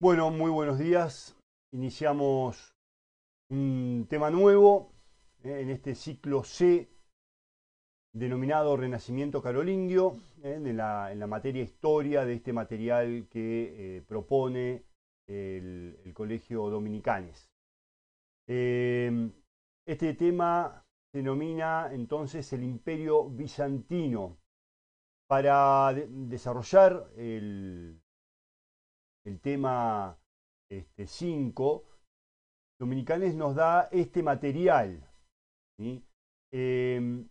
Bueno, muy buenos días. Iniciamos un tema nuevo en este ciclo C denominado Renacimiento Carolingio, en la materia historia de este material que propone el Colegio Dominicanes. Eh, este tema se denomina entonces el Imperio Bizantino. Para desarrollar el tema 5, Dominicanes nos da este material, ¿sí? Eh,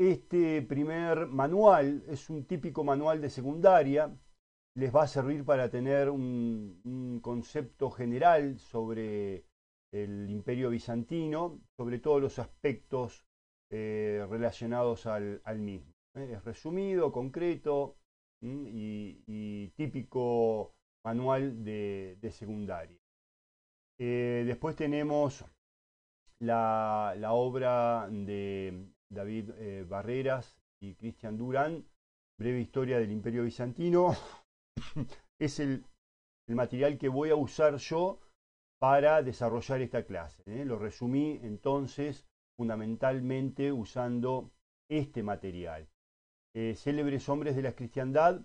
este primer manual es un típico manual de secundaria, les va a servir para tener un concepto general sobre el Imperio Bizantino, sobre todos los aspectos relacionados al mismo. Es resumido, concreto y típico manual de secundaria. Después tenemos la obra de David Barreras y Cristian Durán, Breve Historia del Imperio Bizantino. Es el material que voy a usar yo para desarrollar esta clase. Lo resumí entonces fundamentalmente usando este material. Célebres hombres de la cristiandad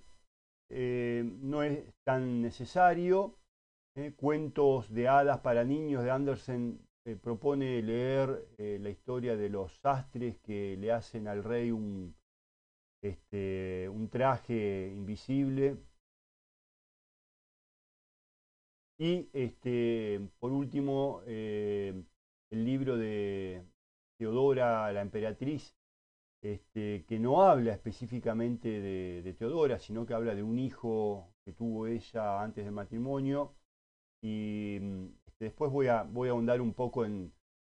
no es tan necesario. Cuentos de hadas para niños de Andersen propone leer la historia de los sastres que le hacen al rey un traje invisible. Y por último, el libro de Teodora la emperatriz, que no habla específicamente de Teodora, sino que habla de un hijo que tuvo ella antes del matrimonio. Y después voy a ahondar un poco en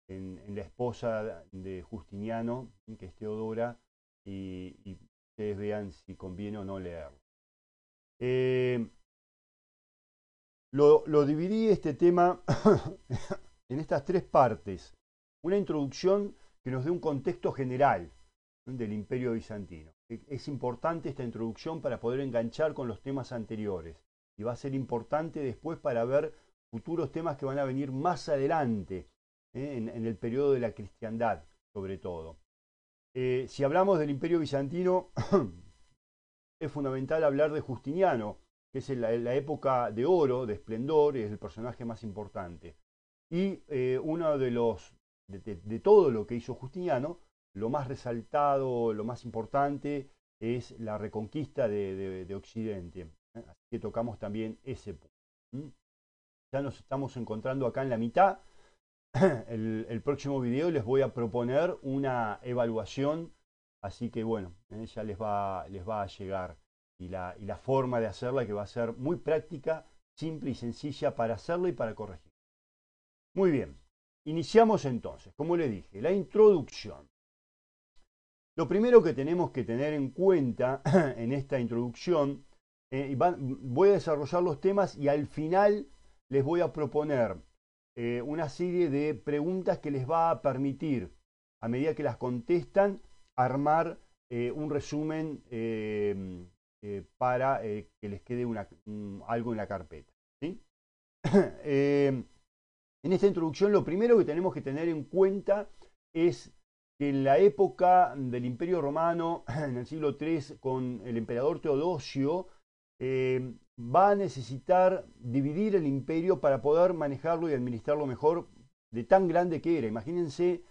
la esposa de Justiniano, que es Teodora, y ustedes vean si conviene o no leerlo. Eh, lo dividí este tema en estas tres partes. Una introducción que nos dé un contexto general del Imperio Bizantino. Es importante esta introducción para poder enganchar con los temas anteriores y va a ser importante después para ver futuros temas que van a venir más adelante, en el periodo de la cristiandad, sobre todo. Si hablamos del Imperio Bizantino, es fundamental hablar de Justiniano, que es la época de oro, de esplendor, es el personaje más importante. Y uno de todo lo que hizo Justiniano, lo más resaltado, lo más importante, es la reconquista de Occidente. Así que tocamos también ese punto. Ya nos estamos encontrando acá en la mitad. El próximo video les voy a proponer una evaluación, así que bueno, ya les va a llegar. Y la forma de hacerla que va a ser muy práctica, simple y sencilla para hacerlo y para corregir. Muy bien, iniciamos entonces, como le dije, la introducción. Lo primero que tenemos que tener en cuenta en esta introducción, voy a desarrollar los temas y al final les voy a proponer una serie de preguntas que les va a permitir, a medida que las contestan, armar un resumen para que les quede algo en la carpeta. ¿Sí? En esta introducción lo primero que tenemos que tener en cuenta es que en la época del Imperio Romano, en el siglo III, con el emperador Teodosio, va a necesitar dividir el imperio para poder manejarlo y administrarlo mejor, de tan grande que era. Imagínense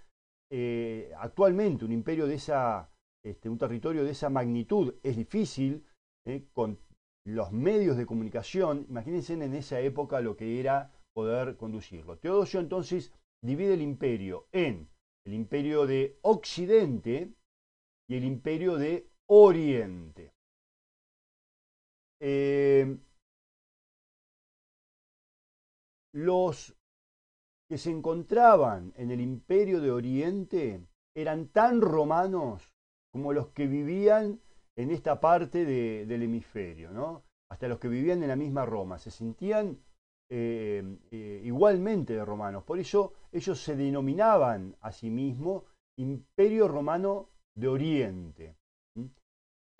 actualmente un imperio un territorio de esa magnitud es difícil, con los medios de comunicación. Imagínense en esa época lo que era poder conducirlo. Teodosio entonces divide el imperio en el imperio de Occidente y el imperio de Oriente. Los que se encontraban en el imperio de Oriente eran tan romanos como los que vivían en esta parte del hemisferio, ¿no? Hasta los que vivían en la misma Roma. Se sentían igualmente de romanos. Por eso ellos se denominaban a sí mismos Imperio Romano de Oriente.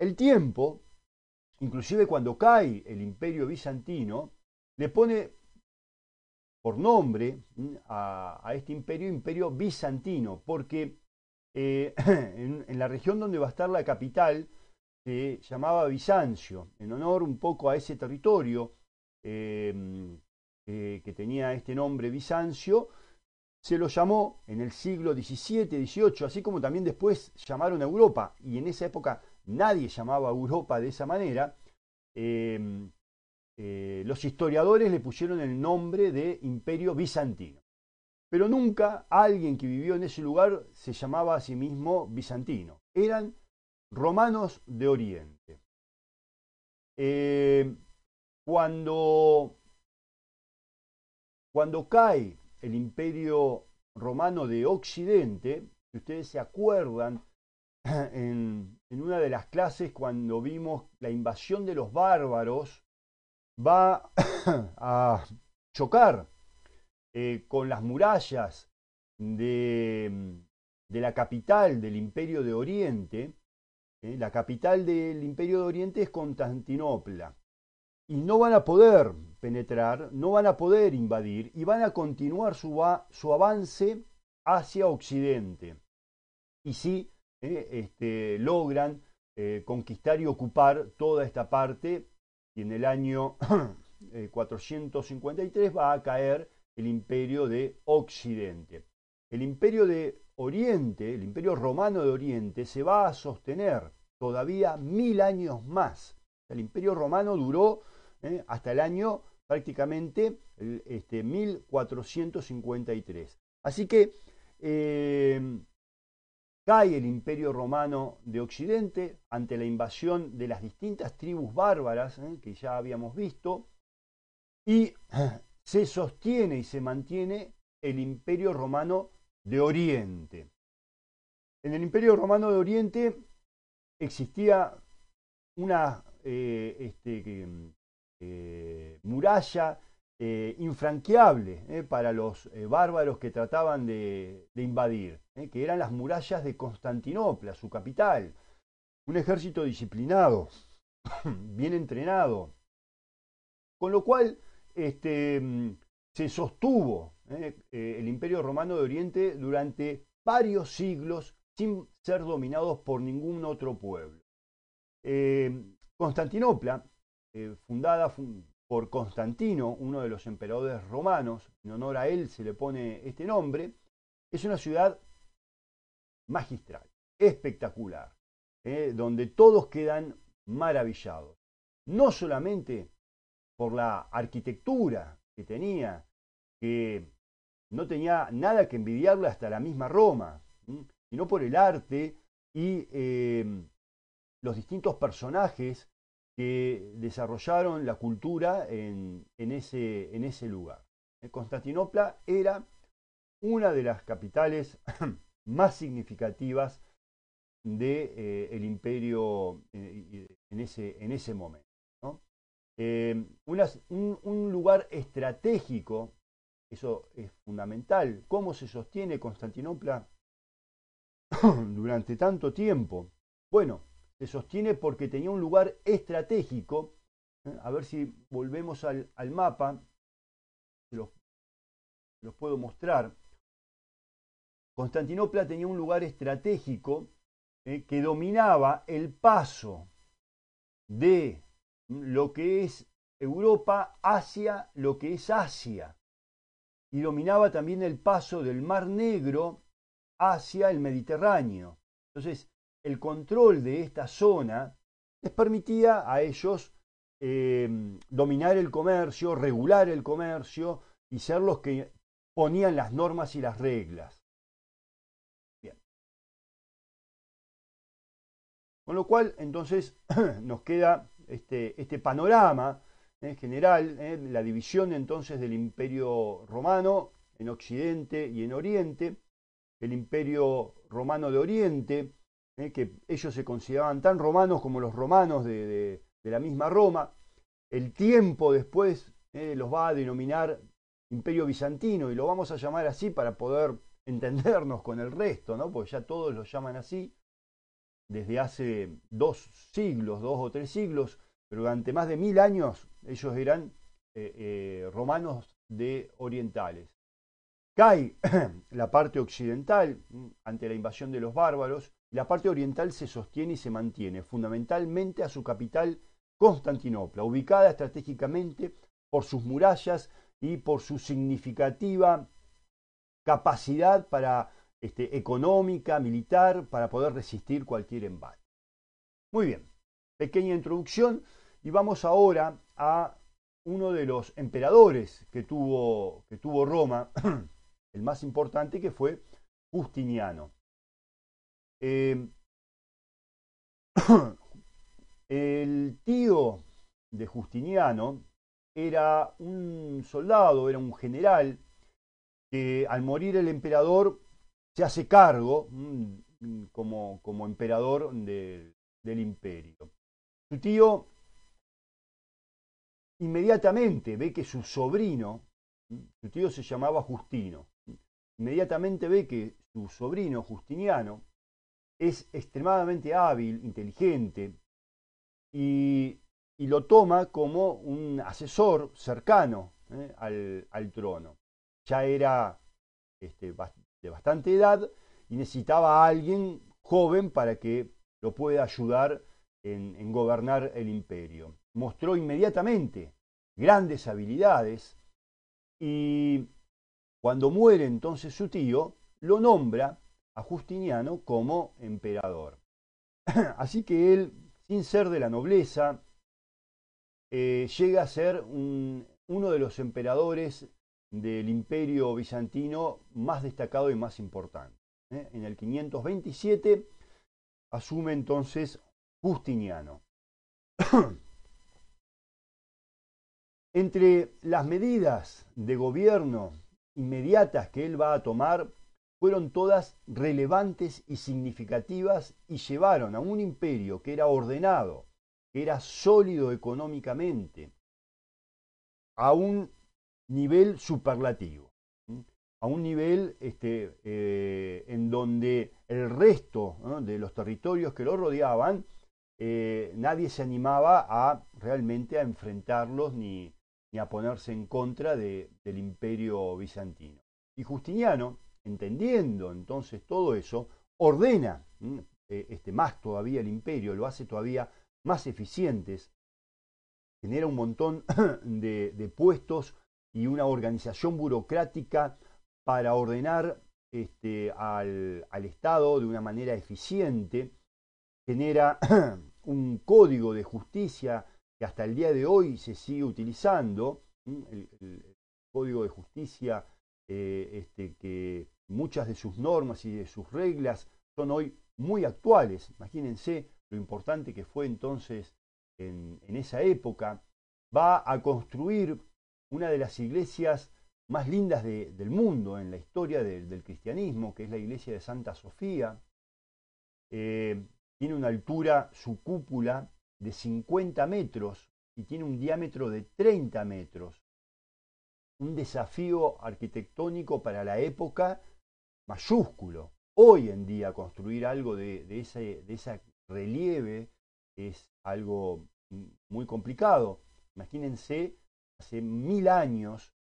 El tiempo inclusive cuando cae el imperio bizantino, le pone por nombre a este imperio, imperio bizantino, porque en la región donde va a estar la capital se llamaba Bizancio, en honor un poco a ese territorio que tenía este nombre Bizancio. Se lo llamó en el siglo XVII, XVIII, así como también después llamaron a Europa, y en esa época nadie llamaba a Europa de esa manera. Los historiadores le pusieron el nombre de Imperio Bizantino. Pero nunca alguien que vivió en ese lugar se llamaba a sí mismo bizantino. Eran romanos de Oriente. Cuando cae el imperio romano de Occidente, si ustedes se acuerdan, en una de las clases cuando vimos la invasión de los bárbaros, va a chocar con las murallas de la capital del Imperio de Oriente. La capital del Imperio de Oriente es Constantinopla. Y no van a poder penetrar, no van a poder invadir y van a continuar su avance hacia Occidente. Y sí, logran conquistar y ocupar toda esta parte, y en el año 453 va a caer el imperio de Occidente. El imperio de Oriente, el imperio romano de Oriente, se va a sostener todavía 1000 años más. El imperio romano duró hasta el año prácticamente 1453. Así que cae el imperio romano de Occidente ante la invasión de las distintas tribus bárbaras que ya habíamos visto, y se sostiene y se mantiene el imperio romano de Oriente. En el imperio romano de Oriente existía una muralla infranqueable para los bárbaros que trataban de invadir, que eran las murallas de Constantinopla, su capital. Un ejército disciplinado, bien entrenado, con lo cual se sostuvo el Imperio Romano de Oriente durante varios siglos sin ser dominados por ningún otro pueblo. Constantinopla, fundada por Constantino, uno de los emperadores romanos, en honor a él se le pone este nombre, es una ciudad magistral, espectacular, donde todos quedan maravillados. No solamente por la arquitectura que tenía, que no tenía nada que envidiarle hasta la misma Roma, sino por el arte y los distintos personajes que desarrollaron la cultura en ese lugar. Constantinopla era una de las capitales más significativas del imperio en ese momento, ¿no? Un lugar estratégico, eso es fundamental. ¿Cómo se sostiene Constantinopla durante tanto tiempo? Bueno, se sostiene porque tenía un lugar estratégico. A ver si volvemos al mapa, los puedo mostrar. Constantinopla tenía un lugar estratégico que dominaba el paso de lo que es Europa hacia lo que es Asia, y dominaba también el paso del Mar Negro hacia el Mediterráneo. Entonces, el control de esta zona les permitía a ellos dominar el comercio, regular el comercio y ser los que ponían las normas y las reglas. Bien. Con lo cual, entonces, nos queda este panorama general, la división entonces del Imperio Romano en Occidente y en Oriente, el Imperio Romano de Oriente, que ellos se consideraban tan romanos como los romanos de la misma Roma. El tiempo después los va a denominar Imperio Bizantino, y lo vamos a llamar así para poder entendernos con el resto, ¿no? Porque ya todos lo llaman así desde hace 2 o 3 siglos. pero durante más de 1000 años ellos eran romanos de orientales. Cae la parte occidental ante la invasión de los bárbaros, y la parte oriental se sostiene y se mantiene fundamentalmente a su capital Constantinopla, ubicada estratégicamente por sus murallas y por su significativa capacidad para, económica, militar, para poder resistir cualquier embate. Muy bien, pequeña introducción y vamos ahora a uno de los emperadores que tuvo Roma, el más importante, que fue Justiniano. El tío de Justiniano era un soldado, era un general, que al morir el emperador se hace cargo como emperador del imperio. Su tío inmediatamente ve que su tío se llamaba Justino, inmediatamente ve que su sobrino Justiniano es extremadamente hábil, inteligente, y lo toma como un asesor cercano al trono. Ya era de bastante edad y necesitaba a alguien joven para que lo pueda ayudar en gobernar el imperio. Mostró inmediatamente grandes habilidades y cuando muere entonces su tío, lo nombra a Justiniano como emperador. Así que él, sin ser de la nobleza, llega a ser uno de los emperadores del imperio bizantino más destacado y más importante. En el 527 asume entonces Justiniano. Entre las medidas de gobierno inmediatas que él va a tomar, fueron todas relevantes y significativas y llevaron a un imperio que era ordenado, que era sólido económicamente, a un nivel superlativo, a un nivel en donde el resto, ¿no?, de los territorios que lo rodeaban, nadie se animaba realmente a enfrentarlos ni a ponerse en contra del imperio bizantino. Y Justiniano, entendiendo entonces todo eso, ordena más todavía el imperio, lo hace todavía más eficientes, genera un montón de puestos y una organización burocrática para ordenar al Estado de una manera eficiente, genera un código de justicia que hasta el día de hoy se sigue utilizando, el código de justicia, que muchas de sus normas y de sus reglas son hoy muy actuales. Imagínense lo importante que fue entonces en esa época. Va a construir una de las iglesias más lindas del mundo en la historia del cristianismo, que es la iglesia de Santa Sofía. Tiene una altura, su cúpula, de 50 metros y tiene un diámetro de 30 metros. Un desafío arquitectónico para la época mayúsculo. Hoy en día construir algo de ese relieve es algo muy complicado. Imagínense, hace 1000 años,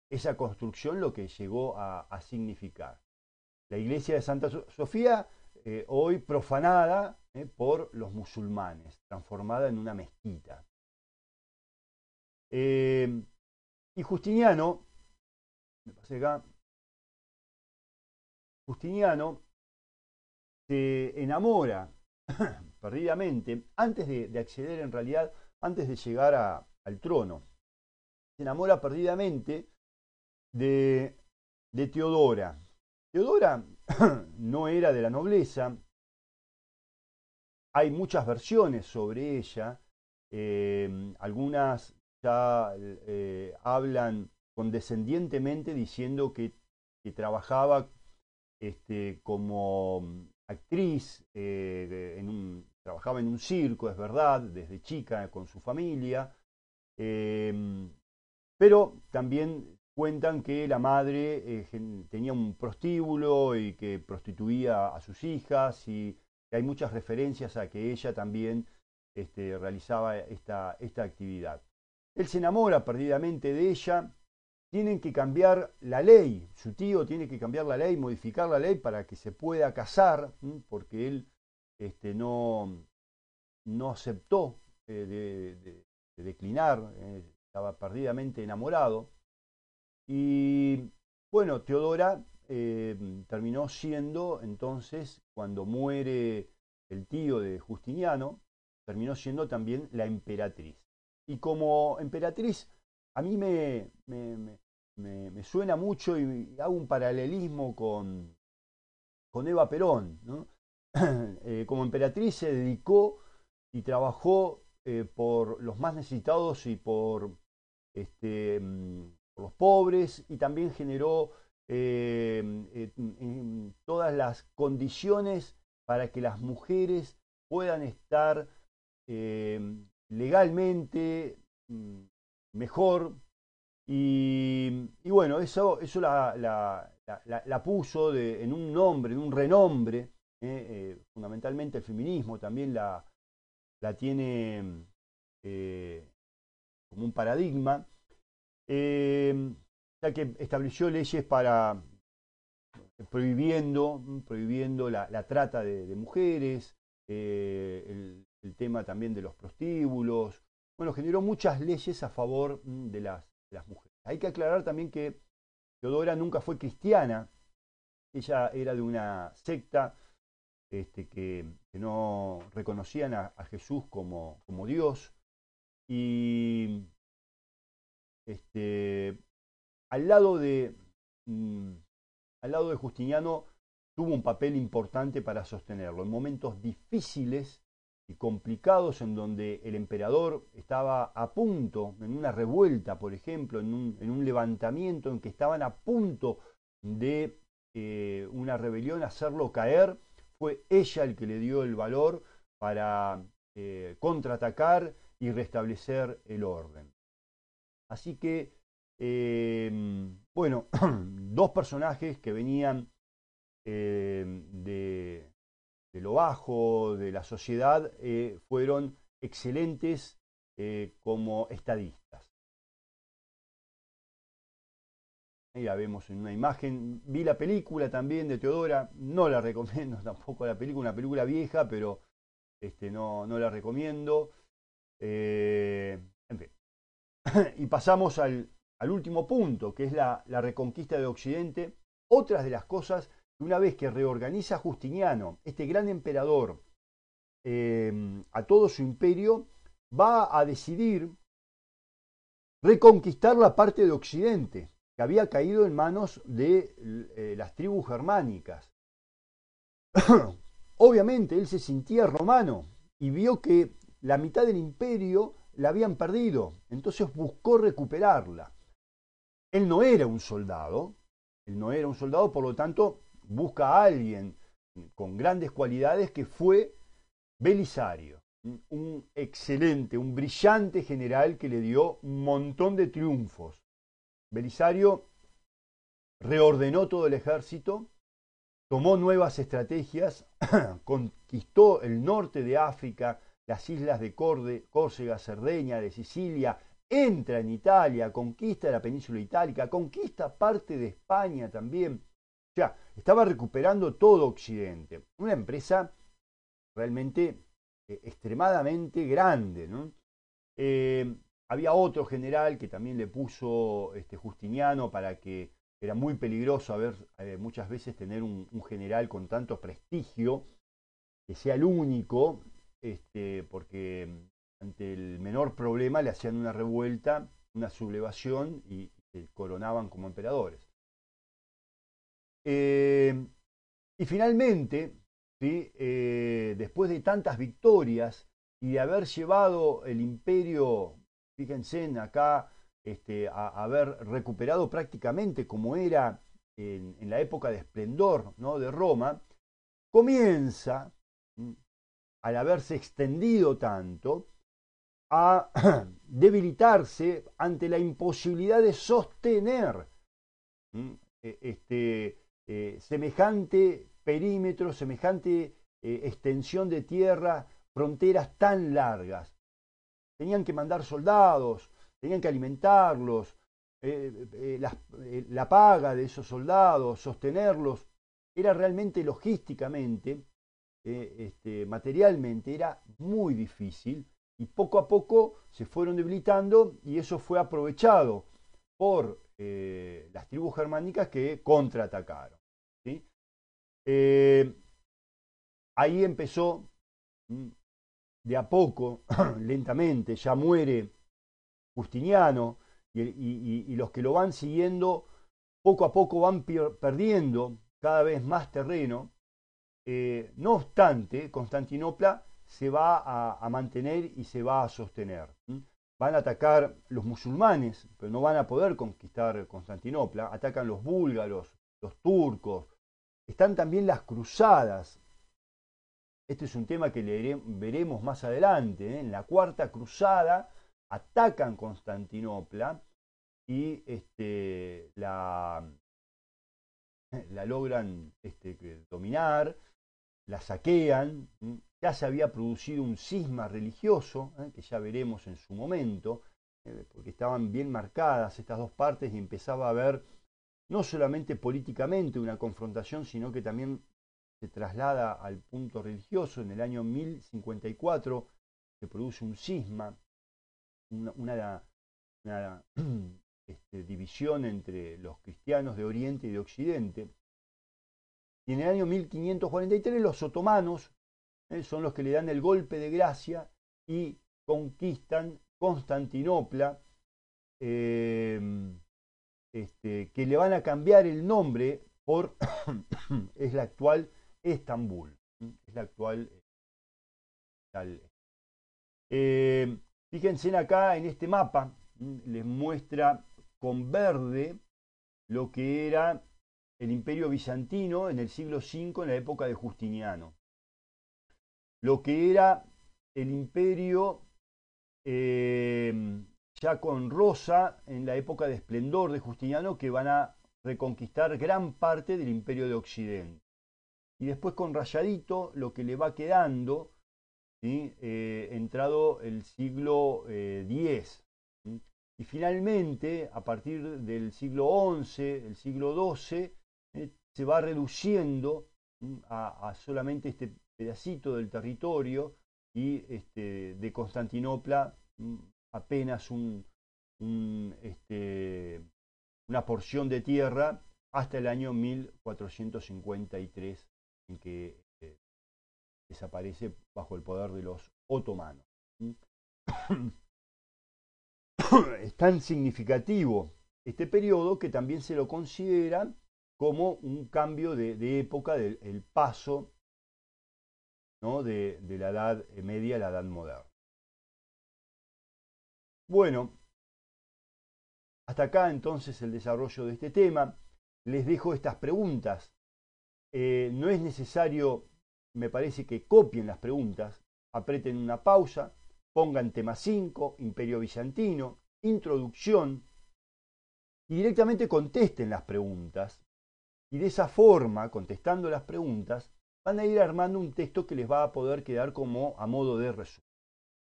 esa construcción lo que llegó a significar. La iglesia de Santa Sofía, hoy profanada por los musulmanes, transformada en una mezquita. Y Justiniano, me pasé acá, Justiniano se enamora perdidamente, antes de acceder en realidad, antes de llegar al trono, se enamora perdidamente de Teodora. Teodora no era de la nobleza, hay muchas versiones sobre ella, algunas ya hablan condescendientemente diciendo que trabajaba como actriz, trabajaba en un circo, es verdad, desde chica con su familia, pero también cuentan que la madre tenía un prostíbulo y que prostituía a sus hijas, y hay muchas referencias a que ella también realizaba esta actividad. Él se enamora perdidamente de ella, tienen que cambiar la ley, su tío tiene que cambiar la ley, modificar la ley para que se pueda casar, porque él no aceptó de declinar, estaba perdidamente enamorado. Y bueno, Teodora terminó siendo entonces, cuando muere el tío de Justiniano, terminó siendo también la emperatriz. Y como emperatriz, a mí me suena mucho y hago un paralelismo con Eva Perón, ¿no? Como emperatriz se dedicó y trabajó por los más necesitados y por los pobres, y también generó todas las condiciones para que las mujeres puedan estar legalmente mejor. Y bueno, eso la puso en un nombre, en un renombre. Fundamentalmente el feminismo también la tiene como un paradigma, ya que estableció leyes para prohibiendo la trata de mujeres, el tema también de los prostíbulos. Bueno, generó muchas leyes a favor de las mujeres. Hay que aclarar también que Teodora nunca fue cristiana, ella era de una secta que no reconocían a Jesús como Dios, y al lado de Justiniano tuvo un papel importante para sostenerlo en momentos difíciles y complicados, en donde el emperador estaba a punto, en una revuelta, por ejemplo, en un levantamiento en que estaban a punto de una rebelión, hacerlo caer. Fue ella el que le dio el valor para contraatacar y restablecer el orden. Así que, bueno, dos personajes que venían de lo bajo, de la sociedad, fueron excelentes como estadistas. Ahí la vemos en una imagen. Vi la película también de Teodora, no la recomiendo tampoco la película, una película vieja, pero no la recomiendo. En fin. Y pasamos al último punto, que es la reconquista de Occidente. Otras de las cosas que, una vez que reorganiza Justiniano, este gran emperador, a todo su imperio, va a decidir reconquistar la parte de Occidente, que había caído en manos de las tribus germánicas. Obviamente él se sentía romano y vio que la mitad del imperio la habían perdido, entonces buscó recuperarla. Él no era un soldado, por lo tanto busca a alguien con grandes cualidades, que fue Belisario, un excelente, un brillante general que le dio un montón de triunfos. Belisario reordenó todo el ejército, tomó nuevas estrategias, conquistó el norte de África, las islas de Córcega, Cerdeña, de Sicilia, entra en Italia, conquista la península itálica, conquista parte de España también. O sea, estaba recuperando todo Occidente. Una empresa realmente extremadamente grande, ¿no? Había otro general que también le puso Justiniano, para que era muy peligroso muchas veces tener un general con tanto prestigio, que sea el único, porque ante el menor problema le hacían una revuelta, una sublevación, y se coronaban como emperadores. Y finalmente, ¿sí? Después de tantas victorias y de haber llevado el imperio, fíjense acá, a haber recuperado prácticamente como era en la época de esplendor, ¿no?, de Roma, comienza, al haberse extendido tanto, a debilitarse ante la imposibilidad de sostener semejante perímetro, semejante extensión de tierra fronteras tan largas. Tenían que mandar soldados, tenían que alimentarlos, la paga de esos soldados, sostenerlos, era realmente logísticamente, materialmente, era muy difícil y poco a poco se fueron debilitando y eso fue aprovechado por las tribus germánicas que contraatacaron. ¿Sí? Ahí empezó de a poco, lentamente, ya muere Justiniano y los que lo van siguiendo poco a poco van perdiendo cada vez más terreno. No obstante, Constantinopla se va a mantener y se va a sostener. Van a atacar los musulmanes, pero no van a poder conquistar Constantinopla. Atacan los búlgaros, los turcos. Están también las cruzadas. Este es un tema que veremos más adelante. En la Cuarta Cruzada atacan Constantinopla y la logran dominar, la saquean. Ya se había producido un cisma religioso, que ya veremos en su momento, porque estaban bien marcadas estas dos partes y empezaba a haber no solamente políticamente una confrontación, sino que también se traslada al punto religioso. En el año 1054 se produce un cisma, una división entre los cristianos de Oriente y de Occidente. Y en el año 1543 los otomanos son los que le dan el golpe de gracia y conquistan Constantinopla, que le van a cambiar el nombre por es la actual Estambul. Es la actual. Fíjense acá en este mapa, les muestra con verde lo que era el Imperio Bizantino en el siglo V, en la época de Justiniano. Lo que era el Imperio ya con rosa en la época de esplendor de Justiniano, que van a reconquistar gran parte del Imperio de Occidente. Y después con rayadito lo que le va quedando, ¿sí? Entrado el siglo X. ¿Sí? Y finalmente, a partir del siglo XI, el siglo XII, se va reduciendo a solamente este pedacito del territorio y de Constantinopla apenas una porción de tierra hasta el año 1453, en que desaparece bajo el poder de los otomanos. Es tan significativo este periodo que también se lo considera como un cambio de época, del paso, ¿no? de la Edad Media a la Edad Moderna. Bueno, hasta acá entonces el desarrollo de este tema. Les dejo estas preguntas. No es necesario, me parece, que copien las preguntas. Aprieten una pausa, pongan tema 5, Imperio Bizantino, introducción, y directamente contesten las preguntas. Y de esa forma, contestando las preguntas, van a ir armando un texto que les va a poder quedar como a modo de resumen.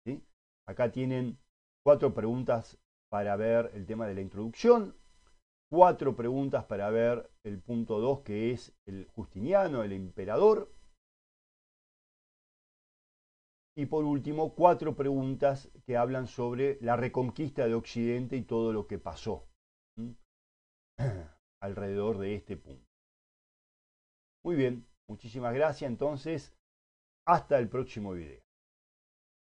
¿Sí? Acá tienen 4 preguntas para ver el tema de la introducción, 4 preguntas para ver el punto 2, que es el Justiniano, el emperador. Y por último, 4 preguntas que hablan sobre la reconquista de Occidente y todo lo que pasó alrededor de este punto. Muy bien, muchísimas gracias. Entonces, hasta el próximo video.